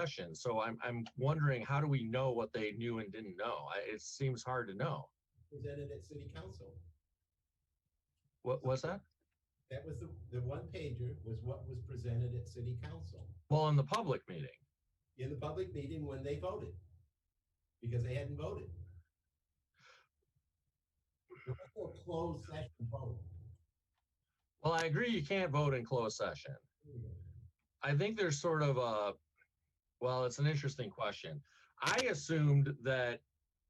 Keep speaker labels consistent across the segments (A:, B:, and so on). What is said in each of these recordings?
A: session. So I'm wondering, how do we know what they knew and didn't know? It seems hard to know.
B: Presented at City Council.
A: What was that?
B: That was the one pager was what was presented at City Council.
A: Well, in the public meeting.
B: In the public meeting when they voted, because they hadn't voted. There was a closed session vote.
A: Well, I agree you can't vote in closed session. I think there's sort of well, it's an interesting question. I assumed that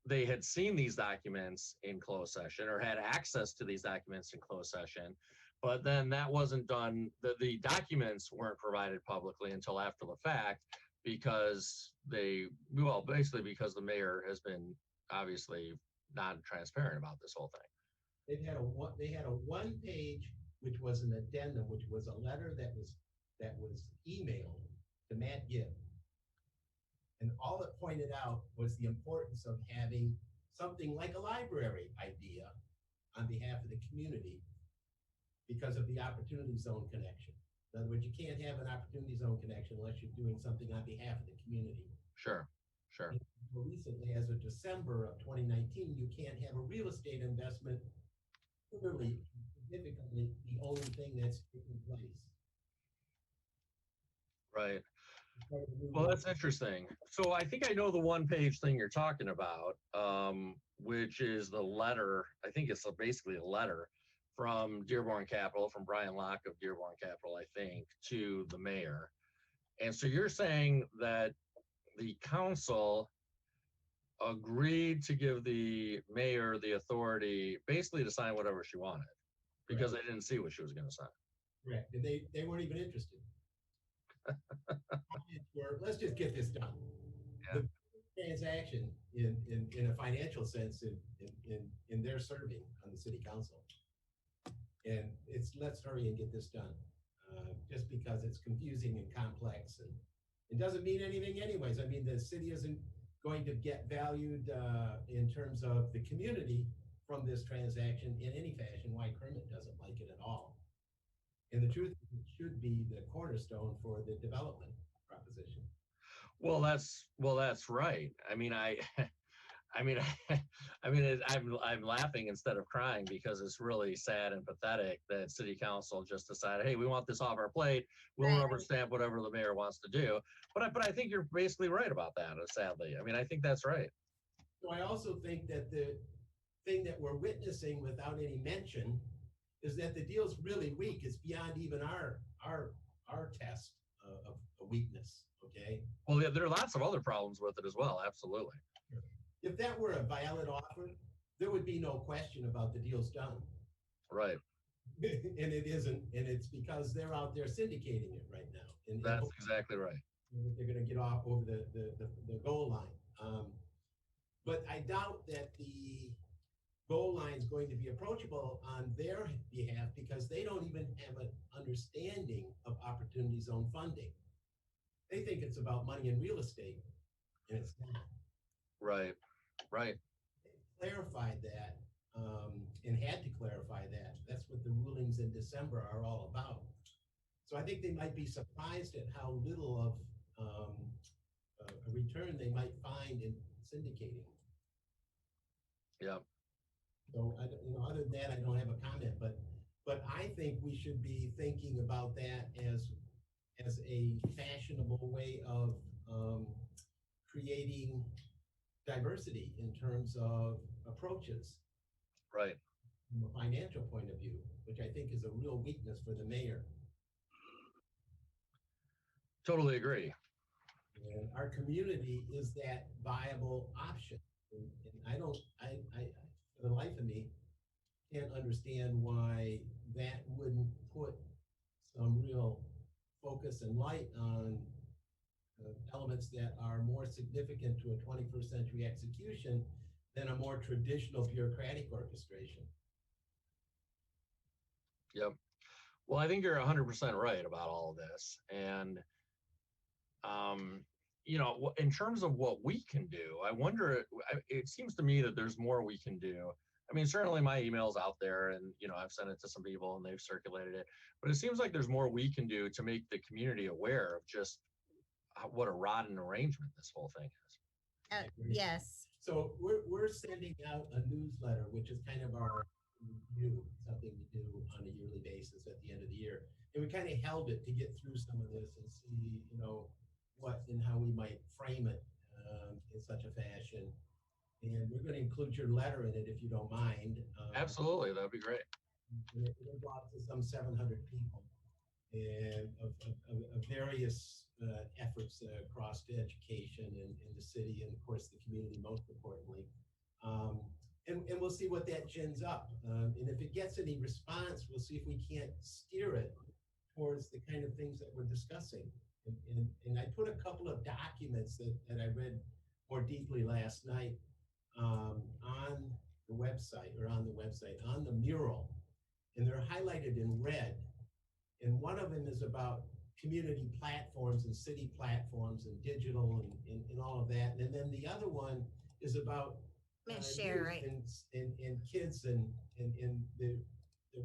A: they had seen these documents in closed session or had access to these documents in closed session, but then that wasn't done. The documents weren't provided publicly until after the fact because basically because the mayor has been obviously non-transparent about this whole thing.
B: They had a one-page, which was an addendum, which was a letter that was emailed to Matt Gibb. And all it pointed out was the importance of having something like a library idea on behalf of the community because of the opportunity zone connection. In other words, you can't have an opportunity zone connection unless you're doing something on behalf of the community.
A: Sure.
B: And more recently, as of December of 2019, you can't have a real estate investment clearly, significantly, the only thing that's taking place.
A: Right. Well, that's interesting. So I think I know the one-page thing you're talking about, which is the letter. I think it's basically a letter from Dearborn Capital, from Brian Locke of Dearborn Capital, I think, to the mayor. And so you're saying that the council agreed to give the mayor the authority basically to sign whatever she wanted because they didn't see what she was going to sign.
B: Correct. And they weren't even interested. Let's just get this done. Yeah. The transaction in a financial sense in their serving on the city council. And let's hurry and get this done. Just because it's confusing and complex and it doesn't mean anything anyways. I mean, the city isn't going to get valued in terms of the community from this transaction in any fashion. Why Kermit doesn't like it at all. And the truth is, it should be the cornerstone for the development proposition.
A: Well, that's right. I mean, I'm laughing instead of crying because it's really sad and pathetic that city council just decided, hey, we want this off our plate. We'll rubber stamp whatever the mayor wants to do. But I think you're basically right about that, sadly. I mean, I think that's right.
B: So I also think that the thing that we're witnessing without any mention is that the deal's really weak. It's beyond even our test of weakness, okay?
A: Well, yeah, there are lots of other problems with it as well, absolutely.
B: If that were a valid offer, there would be no question about the deal's done.
A: Right.
B: And it isn't, and it's because they're out there syndicating it right now. And
A: that's exactly right.
B: They're going to get off over the goal line. But I doubt that the goal line is going to be approachable on their behalf because they don't even have an understanding of opportunity zone funding. They think it's about money in real estate, and it's not.
A: Right. Right.
B: They clarified that and had to clarify that. That's what the rulings in December are all about. So I think they might be surprised at how little of a return they might find in syndicating.
A: Yeah.
B: So other than that, I don't have a comment, but I think we should be thinking about that as a fashionable way of creating diversity in terms of approaches.
A: Right.
B: From a financial point of view, which I think is a real weakness for the mayor.
A: Totally agree.
B: And our community is that viable option. And I for the life of me, can't understand why that wouldn't put some real focus and light on elements that are more significant to a 21st century execution than a more traditional bureaucratic orchestration.
A: Yep. Well, I think you're 100% right about all of this. And, in terms of what we can do, I wonder, it seems to me that there's more we can do. I mean, certainly my email's out there and, I've sent it to some people and they've circulated it, but it seems like there's more we can do to make the community aware of just what a rotten arrangement this whole thing is.
C: Yes.
B: So we're sending out a newsletter, which is kind of our review, something to do on a yearly basis at the end of the year. And we kind of held it to get through some of this and see, what and how we might frame it in such a fashion. And we're going to include your letter in it if you don't mind.
A: Absolutely, that'd be great.
B: It'll go out to some 700 people, and of various efforts across the education and the city, and of course the community, most importantly. And we'll see what that gins up. And if it gets any response, we'll see if we can't steer it towards the kind of things that we're discussing. And I put a couple of documents that I read more deeply last night on the website, on the mural, and they're highlighted in red. And one of them is about community platforms and city platforms and digital and all of that. And then the other one is about
C: Share, right?
B: And kids and the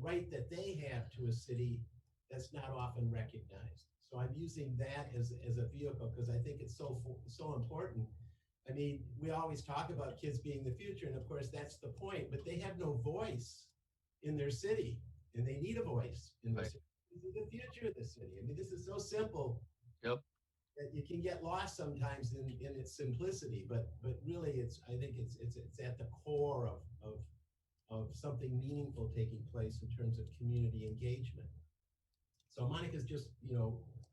B: right that they have to a city that's not often recognized. So I'm using that as a vehicle because I think it's so important. I mean, we always talk about kids being the future, and of course that's the point, but they have no voice in their city, and they need a voice in their city. This is the future of the city. I mean, this is so simple.
A: Yep.
B: That you can get lost sometimes in its simplicity, but really I think it's at the core of something meaningful taking place in terms of community engagement. So Monica's just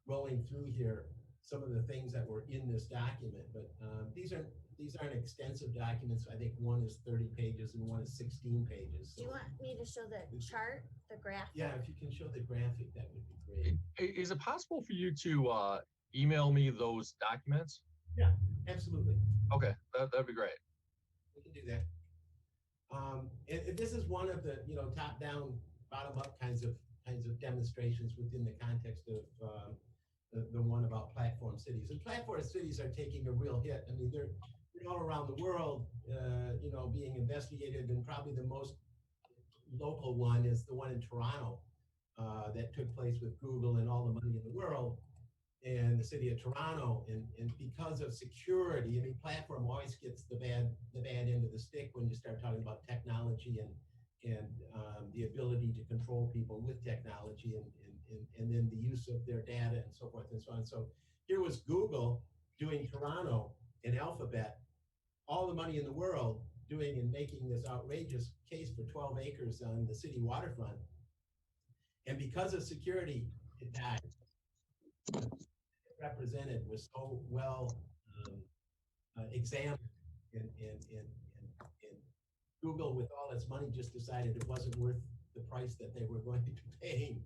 B: rolling through here some of the things that were in this document, but these aren't extensive documents. I think one is 30 pages and one is 16 pages. So,
C: Do you want me to show the chart, the graph?
B: yeah, if you can show the graphic, that would be great.
A: Is it possible for you to email me those documents?
B: Yeah, absolutely.
A: Okay, that'd be great.
B: We can do that. And this is one of the top-down, bottom-up kinds of demonstrations within the context of the one about platform cities. And platform cities are taking a real hit. I mean, they're all around the world, being investigated, and probably the most local one is the one in Toronto that took place with Google and all the money in the world, and the city of Toronto. And because of security, I mean, platform always gets the bad end of the stick when you start talking about technology and the ability to control people with technology and then the use of their data and so forth and so on. So here was Google doing Toronto and Alphabet, all the money in the world, doing and making this outrageous case for 12 acres on the city waterfront. And because of security, it died. Represented was so well examined, and Google, with all its money, just decided it wasn't worth the price that they were going to be paying.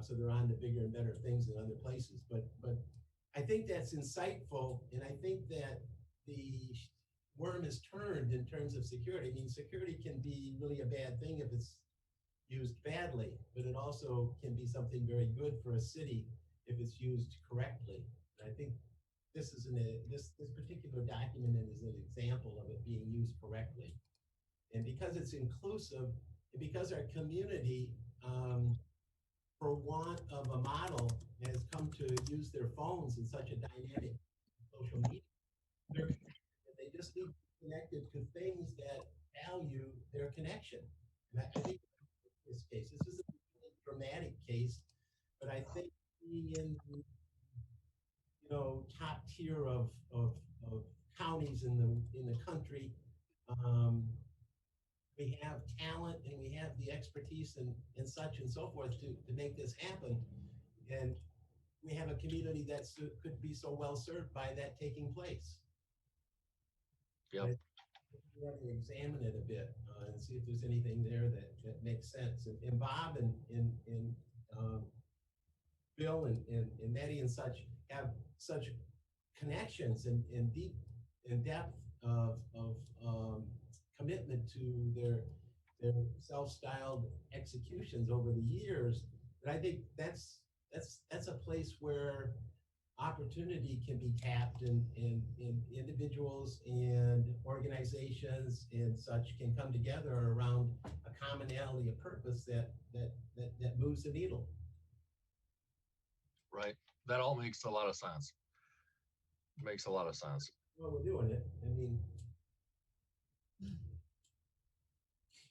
B: So they're on to bigger and better things in other places. But I think that's insightful, and I think that the worm is turned in terms of security. I mean, security can be really a bad thing if it's used badly, but it also can be something very good for a city if it's used correctly. And I think this particular document is an example of it being used correctly. And because it's inclusive, and because our community, for want of a model, has come to use their phones in such a dynamic social media, they just need to be connected to things that value their connection. And I think in this case, this is a really dramatic case, but I think being in the top tier of counties in the country, we have talent and we have the expertise and such and so forth to make this happen. And we have a community that could be so well served by that taking place.
A: Yep.
B: We have to examine it a bit and see if there's anything there that makes sense. And Bob and Bill and Maddie and such have such connections and deep and depth of commitment to their self-styled executions over the years. And I think that's a place where opportunity can be tapped, and individuals and organizations and such can come together around a commonality of purpose that moves the needle.
A: Right. That all makes a lot of sense. Makes a lot of sense.
B: Well, we're doing it. I mean,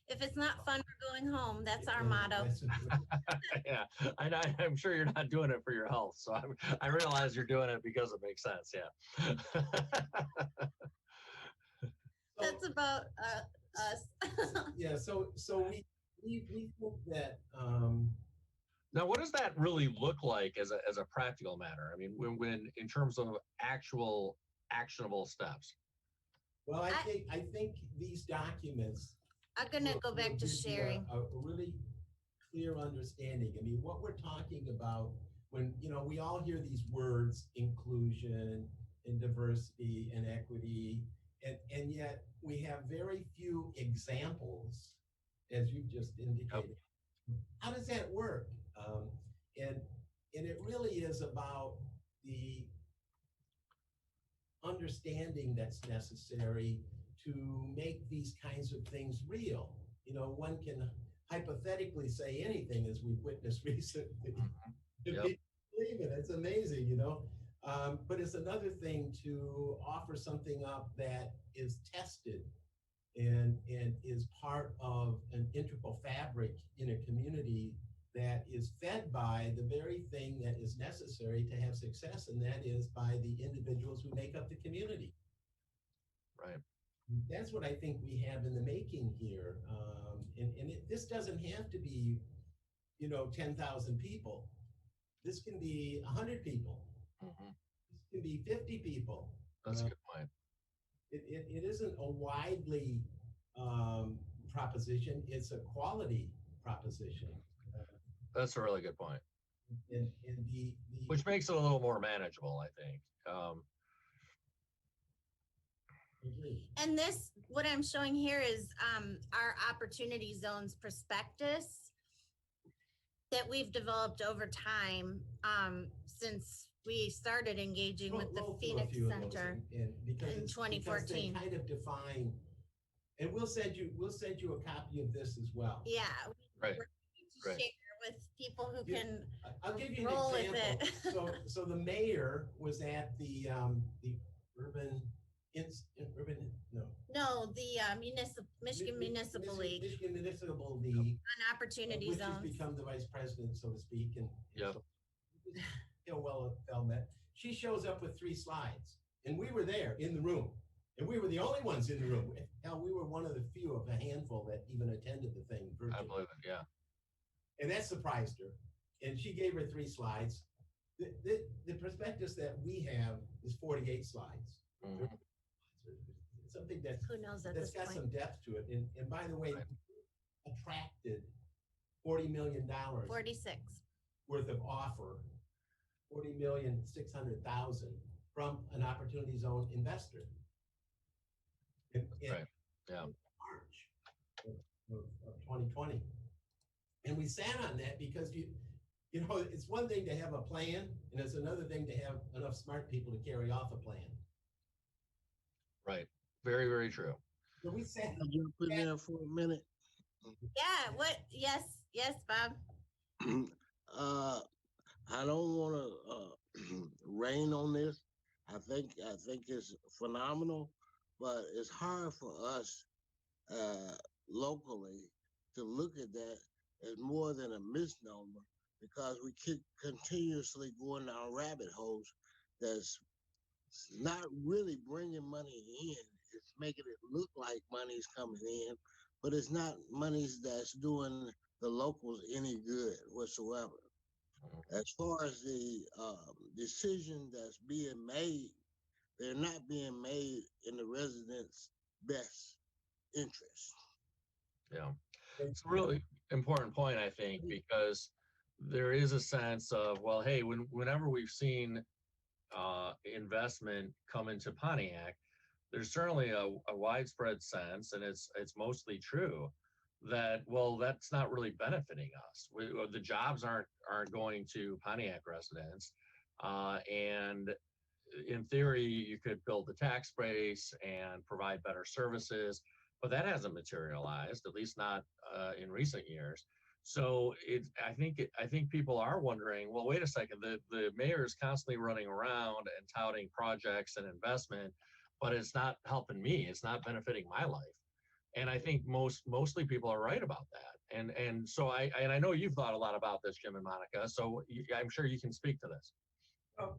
C: If it's not fun, we're going home. That's our
B: yeah,
C: motto.
A: Yeah, I'm sure you're not doing it for your health. So I realize you're doing it because it makes sense. Yeah.
C: That's about us.
B: Yeah, so we think that
A: Now, what does that really look like as a practical matter? I mean, when in terms of actual actionable steps.
B: well, I think these documents
C: I'm gonna go back to
B: give you
C: sharing.
B: a really clear understanding. I mean, what we're talking about when, we all hear these words, inclusion and diversity and equity, and yet we have very few examples, as you've just indicated. How does that work? And it really is about the understanding that's necessary to make these kinds of things real. One can hypothetically say anything, as we've witnessed recently.
A: Yep.
B: Believe it, it's amazing, but it's another thing to offer something up that is tested and is part of an integral fabric in a community that is fed by the very thing that is necessary to have success, and that is by the individuals who make up the community.
A: Right.
B: That's what I think we have in the making here. This doesn't have to be, 10,000 people. This can be 100 people.
A: Mm-hmm.
B: This can be 50 people.
A: That's a good point.
B: It isn't a widely proposition. It's a quality proposition.
A: That's a really good point.
B: And
A: Which makes it a little more manageable, I think.
C: And this, what I'm showing here is our opportunity zones prospectus that we've developed over time since we started engaging with the Phoenix Center
B: in
C: in 2014.
B: Because they kind of define, and we'll send you a copy of this as well.
C: Yeah.
A: Right.
C: We're
A: Right.
C: share with people who can
B: I'll give you an
C: roll with
B: example.
C: it.
B: So the mayor was at the urban
C: Michigan Municipal League
B: Michigan Municipal League
C: on opportunity
B: which has
C: zones.
B: become the vice president, so to speak, and
A: Yep.
B: so, well met. She shows up with 3 slides, and we were there in the room, and we were the only ones in the room. Hell, we were one of the few of a handful that even attended the thing virtually.
A: I believe it. Yeah.
B: And that surprised her. And she gave her 3 slides. The prospectus that we have is 48 slides.
A: Mm-hmm.
B: Something that's
C: Who knows at
B: that's
C: this
B: got
C: point?
B: some depth to it. And by the way,
A: Right.
B: attracted $40 million
C: 46.
B: worth of offer, 40,600,000 from an opportunity zone investor. In
A: Right. Yeah.
B: March of 2020. And we sat on that because it's one thing to have a plan, and it's another thing to have enough smart people to carry off a plan.
A: Right. Very, very true.
B: So we sat.
D: I'll jump in there for a minute.
C: Yeah. What? Yes. Yes, Bob.
D: I don't want to rain on this. I think it's phenomenal, but it's hard for us locally to look at that as more than a misnomer, because we keep continuously going down rabbit holes that's not really bringing money in. It's making it look like money's coming in, but it's not money that's doing the locals any good whatsoever. As far as the decision that's being made, they're not being made in the residents' best interest.
A: Yeah. It's a really important point, I think, because there is a sense of, well, hey, whenever we've seen investment come into Pontiac, there's certainly a widespread sense, and it's mostly true, that, well, that's not really benefiting us. The jobs aren't going to Pontiac residents, and in theory, you could build the tax base and provide better services, but that hasn't materialized, at least not in recent years. So I think people are wondering, well, wait a second, the mayor is constantly running around and touting projects and investment, but it's not helping me. It's not benefiting my life. And I think mostly people are right about that. And so I know you've thought a lot about this, Jim and Monica. So I'm sure you can speak to this.
B: Well,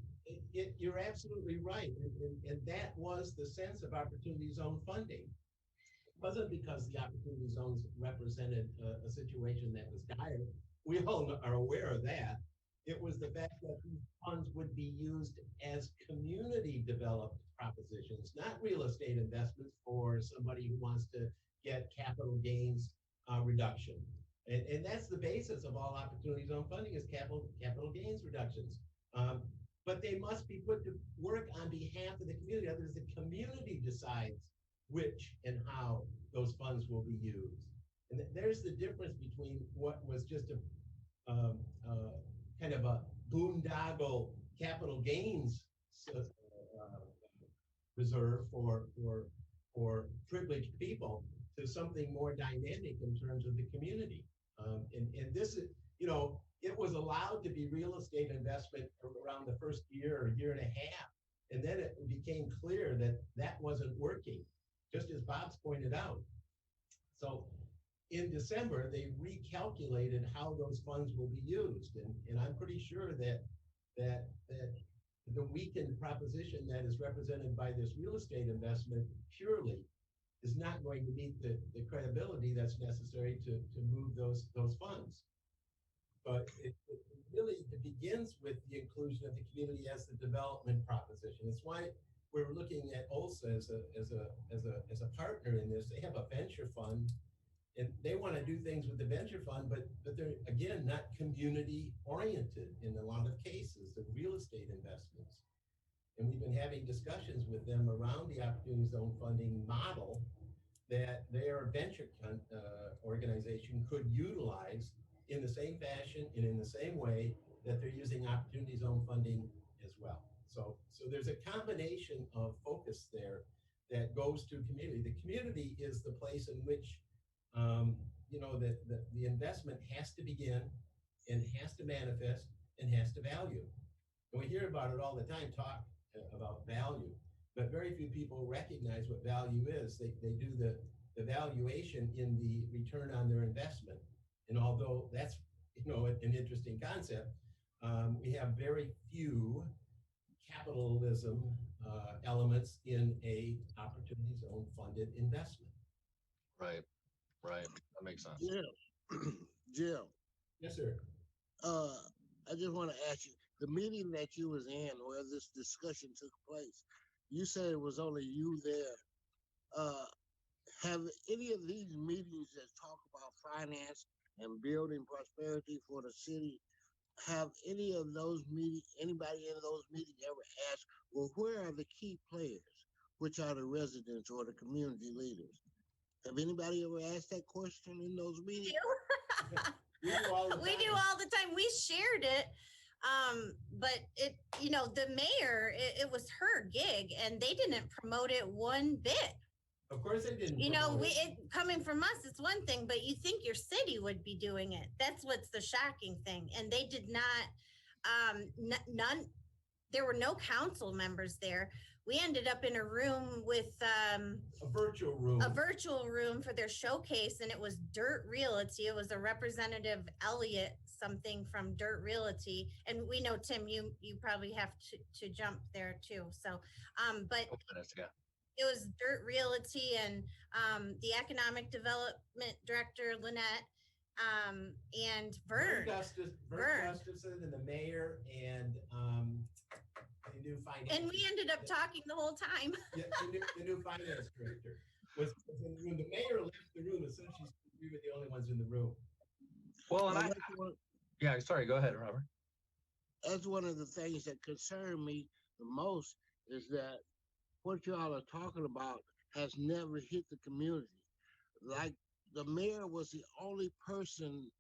B: you're absolutely right. And that was the sense of opportunity zone funding. It wasn't because the opportunity zones represented a situation that was dire. We all are aware of that. It was the fact that these funds would be used as community developed propositions, not real estate investments for somebody who wants to get capital gains reduction. And that's the basis of all opportunity zone funding is capital gains reductions. But they must be put to work on behalf of the community. Otherwise, the community decides which and how those funds will be used. And there's the difference between what was just a kind of a boondoggle capital gains reserve for privileged people to something more dynamic in terms of the community. And this is, it was allowed to be real estate investment around the first year or year and a half. And then it became clear that that wasn't working, just as Bob's pointed out. So in December, they recalculated how those funds will be used. And I'm pretty sure that the weakened proposition that is represented by this real estate investment purely is not going to meet the credibility that's necessary to move those funds. But it begins with the inclusion of the community as the development proposition. It's why we're looking at OLHSA as a partner in this. They have a venture fund, and they want to do things with the venture fund, but they're again not community oriented in a lot of cases. They're real estate investments, and we've been having discussions with them around the opportunity zone funding model that their venture organization could utilize in the same fashion and in the same way that they're using opportunity zone funding as well. So there's a combination of focus there that goes to community. The community is the place in which the investment has to begin and has to manifest and has to value. And we hear about it all the time, talk about value, but very few people recognize what value is. They do the valuation in the return on their investment. And although that's an interesting concept, we have very few capitalism elements in a opportunity zone funded investment.
A: Right. That makes sense.
D: Jim.
B: Yes, sir.
D: I just want to ask you, the meeting that you was in where this discussion took place, you said it was only you there. Have any of these meetings that talk about finance and building prosperity for the city, have any of those meetings, anybody in those meetings ever asked, well, where are the key players, which are the residents or the community leaders? Have anybody ever asked that question in those meetings?
C: We do all the time. We shared it. But the mayor, it was her gig and they didn't promote it one bit.
B: Of course they didn't.
C: Coming from us, it's one thing, but you think your city would be doing it. That's what's the shocking thing. And they did not, none, there were no council members there. We ended up in a room with
B: a virtual room
C: for their showcase, and it was Dirt Realty. It was a representative Elliott something from Dirt Realty, and we know Tim, you probably have to jump there too. So, but it was Dirt Realty and the Economic Development Director Lynette and Vern
B: Gustafson and the mayor and the new finance.
C: And we ended up talking the whole time.
B: Yeah, the new finance director was in the room. The mayor left the room as soon as we were the only ones in the room.
A: Well, and sorry, go ahead, Robert.
D: That's one of the things that concern me the most is that what y'all are talking about has never hit the community. Like the mayor was the only person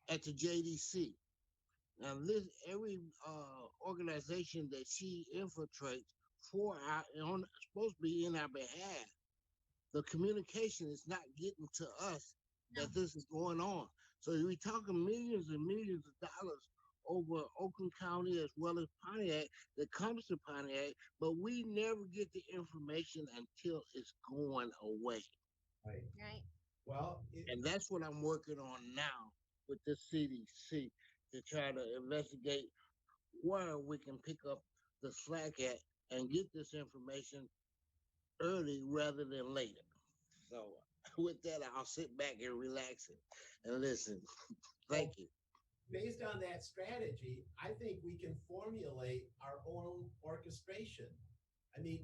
D: at the JDC. Now, every organization that she infiltrates supposed to be in our behalf. The communication is not getting to us that this is going on. So we're talking millions and millions of dollars over Oakland County as well as Pontiac that comes to Pontiac, but we never get the information until it's going away.
B: Right.
C: Right.
B: Well,
D: And that's what I'm working on now with the CDC to try to investigate where we can pick up the slack at and get this information early rather than later. So with that, I'll sit back and relax it and listen. Thank you.
B: based on that strategy, I think we can formulate our own orchestration. I mean,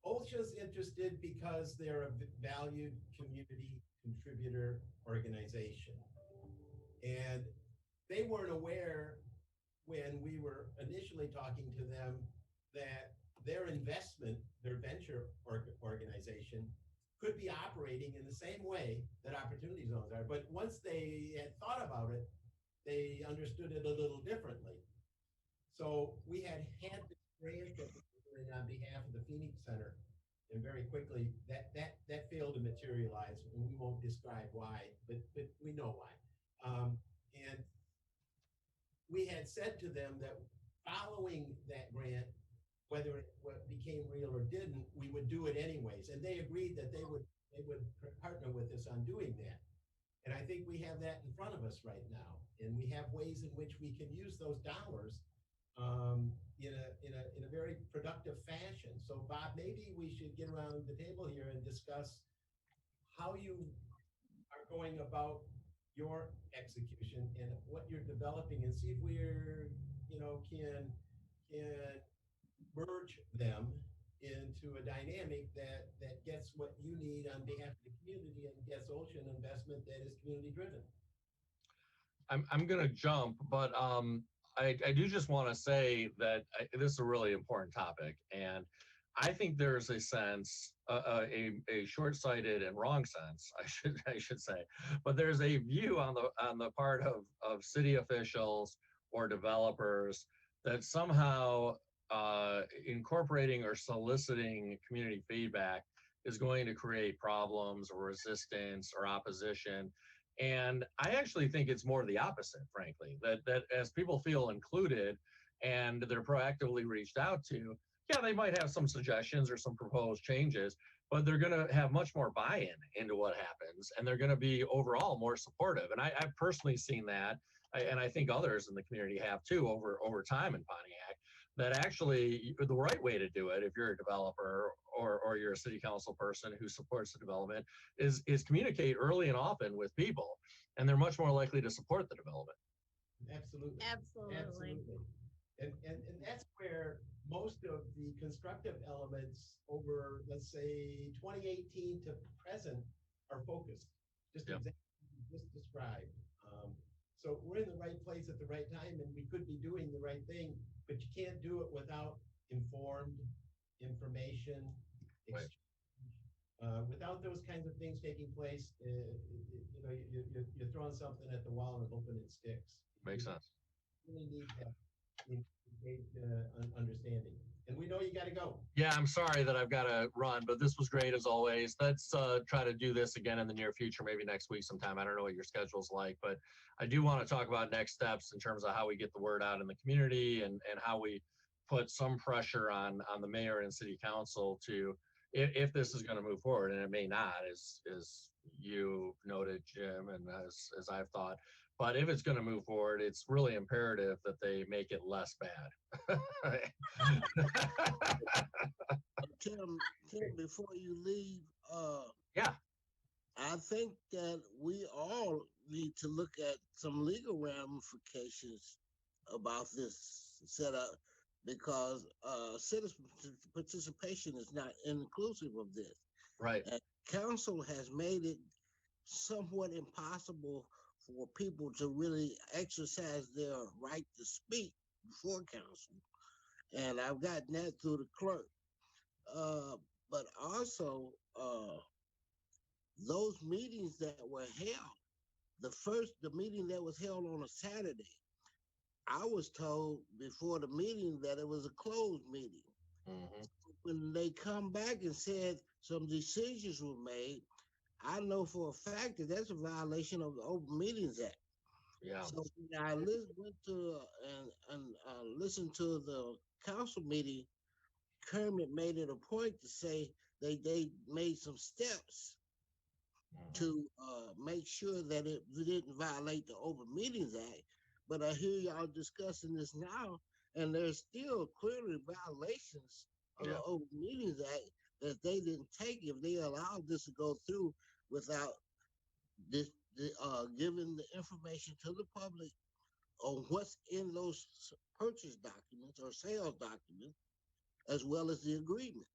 B: OLHSA's interested because they're a valued community contributor organization. And they weren't aware when we were initially talking to them that their investment, their venture organization, could be operating in the same way that opportunity zones are. But once they had thought about it, they understood it a little differently. So we had this grant that we were doing on behalf of the Phoenix Center, and very quickly that failed to materialize, and we won't describe why, but we know why. And we had said to them that following that grant, whether it became real or didn't, we would do it anyways. And they agreed that they would partner with us on doing that. And I think we have that in front of us right now. And we have ways in which we can use those dollars in a very productive fashion. So Bob, maybe we should get around the table here and discuss how you are going about your execution and what you're developing, and see if we're, can merge them into a dynamic that gets what you need on behalf of the community and gets OLHSA an investment that is community driven.
A: I'm going to jump, but I do just want to say that this is a really important topic, and I think there's a sense, a short-sighted and wrong sense, I should say, but there's a view on the part of city officials or developers that somehow incorporating or soliciting community feedback is going to create problems or resistance or opposition. And I actually think it's more the opposite, frankly, that as people feel included and they're proactively reached out to, yeah, they might have some suggestions or some proposed changes, but they're going to have much more buy-in into what happens, and they're going to be overall more supportive. And I've personally seen that, and I think others in the community have too over time in Pontiac, that actually the right way to do it, if you're a developer or you're a city council person who supports the development, is communicate early and often with people, and they're much more likely to support the development.
B: Absolutely.
C: Absolutely.
B: And that's where most of the constructive elements over, let's say, 2018 to present are focused. Just
A: Yep.
B: exactly what you just described. So we're in the right place at the right time, and we could be doing the right thing, but you can't do it without informed information exchange. Without those kinds of things taking place, you're throwing something at the wall and hoping it sticks.
A: Makes sense.
B: You really need that understanding. And we know you got to go.
A: Yeah, I'm sorry that I've got to run, but this was great as always. Let's try to do this again in the near future, maybe next week sometime. I don't know what your schedule's like, but I do want to talk about next steps in terms of how we get the word out in the community and how we put some pressure on the mayor and city council to, if this is going to move forward, and it may not, as you noted, Jim, and as I've thought. But if it's going to move forward, it's really imperative that they make it less bad.
D: Tim, before you leave,
A: Yeah.
D: I think that we all need to look at some legal ramifications about this setup, because citizen participation is not inclusive of this.
A: Right.
D: And council has made it somewhat impossible for people to really exercise their right to speak before council. And I've gotten that through the clerk. But also, those meetings that were held, the meeting that was held on a Saturday, I was told before the meeting that it was a closed meeting.
A: Mm-hmm.
D: When they come back and said some decisions were made, I know for a fact that that's a violation of the Open Meetings Act.
A: Yeah.
D: So when I went to and listened to the council meeting, Kermit made it a point to say they made some steps to make sure that it didn't violate the Open Meetings Act. But I hear y'all discussing this now, and there's still clearly violations of the Open Meetings Act that they didn't take if they allowed this to go through without this, giving the information to the public on what's in those purchase documents or sales documents, as well as the agreement.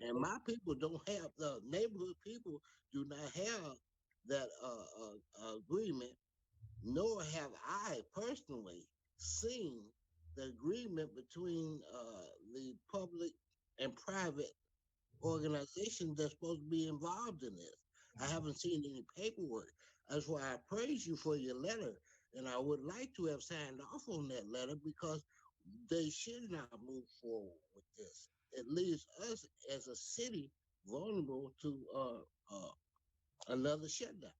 D: And my people don't have, the neighborhood people do not have that agreement, nor have I personally seen the agreement between the public and private organizations that's supposed to be involved in this. I haven't seen any paperwork. That's why I praise you for your letter. And I would like to have signed off on that letter because they should not move forward with this. It leaves us as a city vulnerable to another shutdown.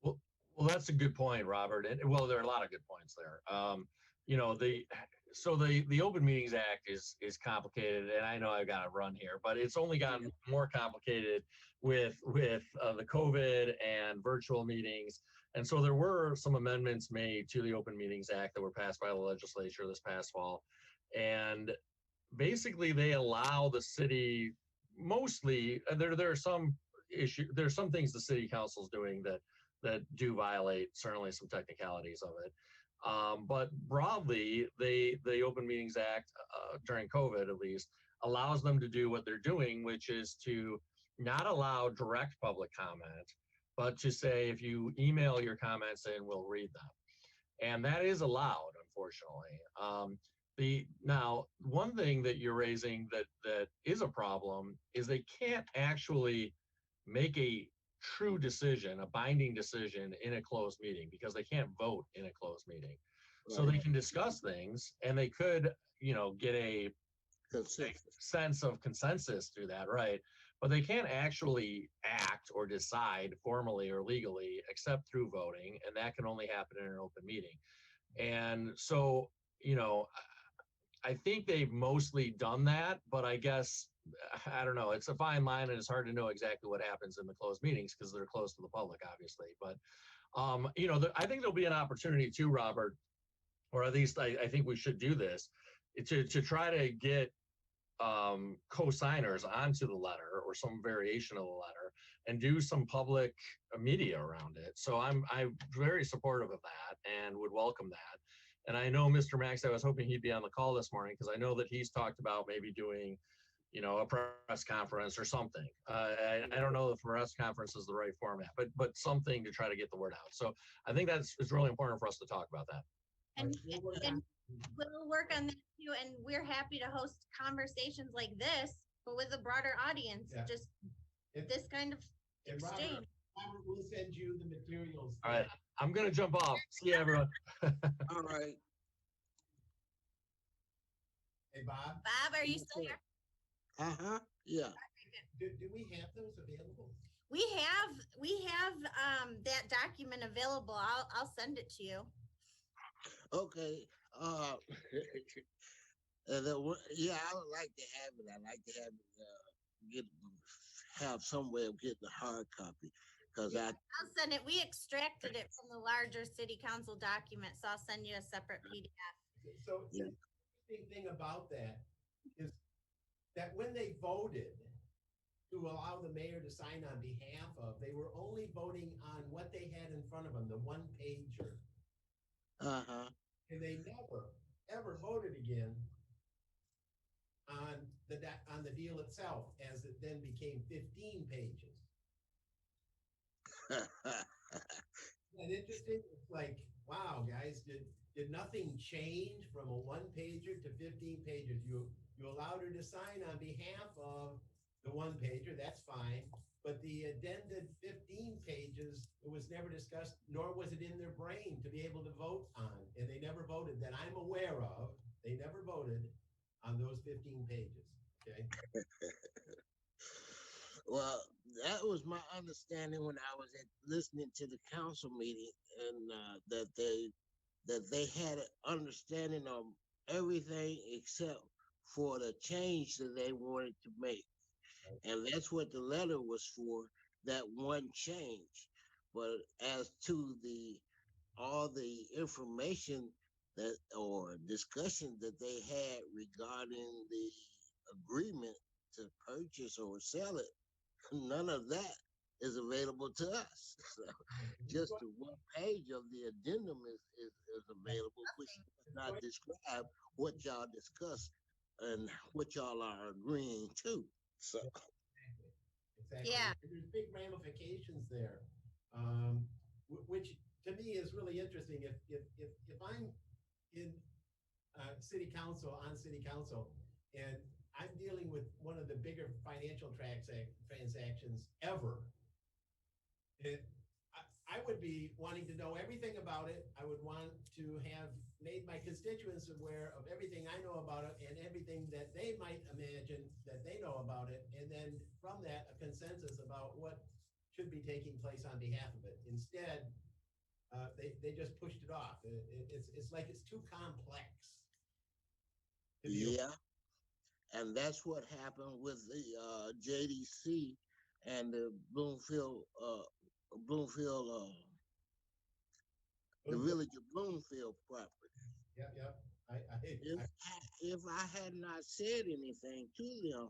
A: Well, that's a good point, Robert. And well, there are a lot of good points there. You know, the Open Meetings Act is complicated, and I know I've got to run here, but it's only gotten more complicated with the COVID and virtual meetings. And so there were some amendments made to the Open Meetings Act that were passed by the legislature this past fall, and basically they allow the city mostly. There are some there's some things the city council's doing that do violate certainly some technicalities of it. But broadly, the Open Meetings Act, during COVID at least, allows them to do what they're doing, which is to not allow direct public comment, but to say, if you email your comments in, we'll read them. And that is allowed, unfortunately. Now, one thing that you're raising that is a problem is they can't actually make a true decision, a binding decision in a closed meeting, because they can't vote in a closed meeting. Right. So they can discuss things, and they could, get a sense of consensus through that, right? But they can't actually act or decide formally or legally except through voting, and that can only happen in an open meeting. And so, I think they've mostly done that, but I guess, I don't know, it's a fine line, and it's hard to know exactly what happens in the closed meetings because they're closed to the public, obviously. But, I think there'll be an opportunity too, Robert, or at least I think we should do this, to try to get co-signers onto the letter or some variation of the letter and do some public media around it. So I'm very supportive of that and would welcome that. And I know Mr. Max, I was hoping he'd be on the call this morning because I know that he's talked about maybe doing, a press conference or something. I don't know if a press conference is the right format, but something to try to get the word out. So I think it's really important for us to talk about that.
C: And we'll work on that too. And we're happy to host conversations like this, but with a broader audience, just this kind of exchange.
B: Robert will send you the materials.
A: All right. I'm going to jump off. See you, everyone.
D: All right.
B: Hey, Bob.
C: Bob, are you still here?
D: Uh-huh. Yeah.
B: Do we have those available?
C: We have that document available. I'll send it to you.
D: Okay. Yeah, I would like to have it. I like to have it, have some way of getting a hard copy. I'll
C: send it. We extracted it from the larger city council document, so I'll send you a separate PDF.
B: So the interesting thing about that is that when they voted to allow the mayor to sign on behalf of, they were only voting on what they had in front of them, the one pager.
D: Uh-huh.
B: And they never, ever voted again on the deal itself, as it then became 15 pages. And interesting, it's like, wow, guys, did nothing change from a one pager to 15 pages? You allowed her to sign on behalf of the one pager, that's fine. But the addended 15 pages, it was never discussed, nor was it in their brain to be able to vote on. And they never voted, that I'm aware of, they never voted on those 15 pages, okay?
D: Well, that was my understanding when I was listening to the council meeting, and that they had an understanding of everything except for the change that they wanted to make. And that's what the letter was for, that one change. But as to all the information that or discussion that they had regarding the agreement to purchase or sell it, none of that is available to us. So just the one page of the addendum is available, which does not describe what y'all discussed and what y'all are agreeing to. So
B: Exactly.
C: Yeah.
B: There's big ramifications there, which to me is really interesting. If I'm in city council, and I'm dealing with one of the bigger financial transactions ever, I would be wanting to know everything about it. I would want to have made my constituents aware of everything I know about it and everything that they might imagine that they know about it. And then from that, a consensus about what should be taking place on behalf of it. Instead, they just pushed it off. It's like it's too complex.
D: yeah, and that's what happened with the JDC and the Bloomfield, the village of Bloomfield property.
B: Yep.
D: If I had not said anything to them,